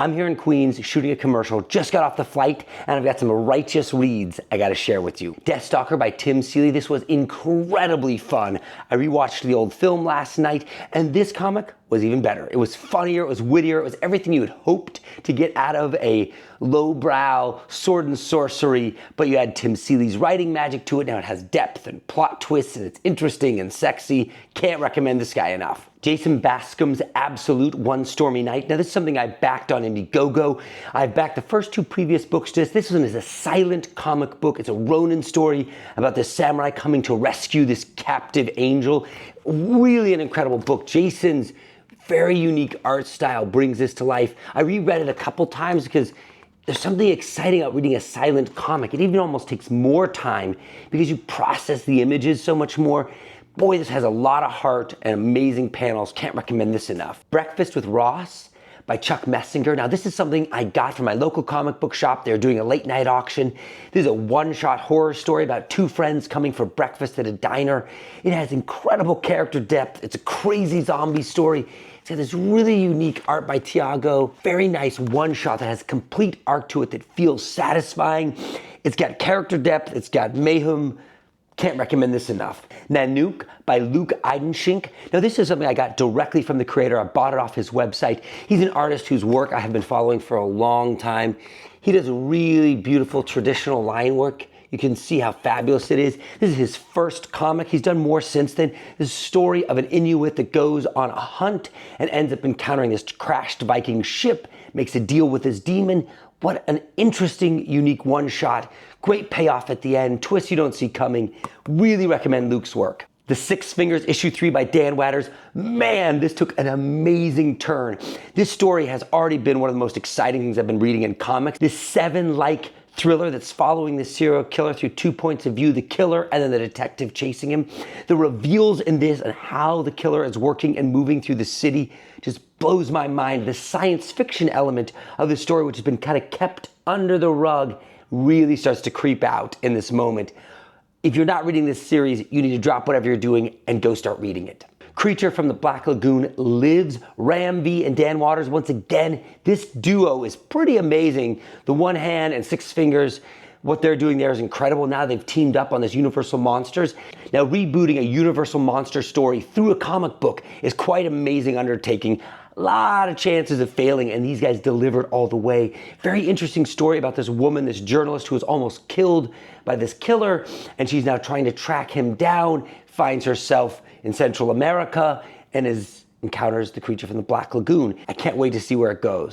I'm here in Queens shooting a commercial, just got off the flight, and I've got some righteous reads I gotta share with you. Deathstalker by Tim Seeley. This was incredibly fun. I rewatched the old film last night, and this comic was even better. It was funnier, it was wittier, it was everything you had hoped to get out of a lowbrow sword and sorcery, but you had Tim Seeley's writing magic to it. Now it has depth and plot twists, and it's interesting and sexy. Can't recommend this guy enough. Jason Bascom's Absolute One Stormy Night. Now this is something I backed on Indiegogo. I've backed the first two previous books to this. This one is a silent comic book. It's a Ronin story about this samurai coming to rescue this captive angel. Really an incredible book. Jason's very unique art style brings this to life. I reread it a couple times because there's something exciting about reading a silent comic. It even almost takes more time because you process the images so much more. Boy, this has a lot of heart and amazing panels. Can't recommend this enough. Breakfast with Ross by Chuck Messinger. Now this is something I got from my local comic book shop. They're doing a late night auction. This is a one-shot horror story about two friends coming for breakfast at a diner. It has incredible character depth. It's a crazy zombie story. It's got this really unique art by Tiago. Very nice one-shot that has complete arc to it that feels satisfying. It's got character depth. It's got mayhem. Can't recommend this enough. Nanuq by Luke Eidenschink. Now this is something I got directly from the creator. I bought it off his website. He's an artist whose work I have been following for a long time. He does really beautiful traditional line work. You can see how fabulous it is. This is his first comic. He's done more since then. This story of an Inuit that goes on a hunt and ends up encountering this crashed Viking ship, makes a deal with his demon. What an interesting, unique one-shot. Great payoff at the end, twist you don't see coming. Really recommend Luke's work. The Six Fingers, issue 3 by Dan Watters. Man, this took an amazing turn. This story has already been one of the most exciting things I've been reading in comics. This Seven-like thriller that's following the serial killer through 2 points of view, the killer and then the detective chasing him. The reveals in this and how the killer is working and moving through the city just blows my mind. The science fiction element of the story, which has been kind of kept under the rug, really starts to creep out in this moment. If you're not reading this series, you need to drop whatever you're doing and go start reading it. Creature from the Black Lagoon lives. Ram V and Dan Watters. Once again, this duo is pretty amazing. The One Hand and Six Fingers, what they're doing there is incredible. Now they've teamed up on this Universal Monsters. Now rebooting a Universal Monster story through a comic book is quite an amazing undertaking. A lot of chances of failing, and these guys delivered all the way. Very interesting story about this woman, this journalist who was almost killed by this killer, and she's now trying to track him down, finds herself in Central America, and encounters the creature from the Black Lagoon. I can't wait to see where it goes.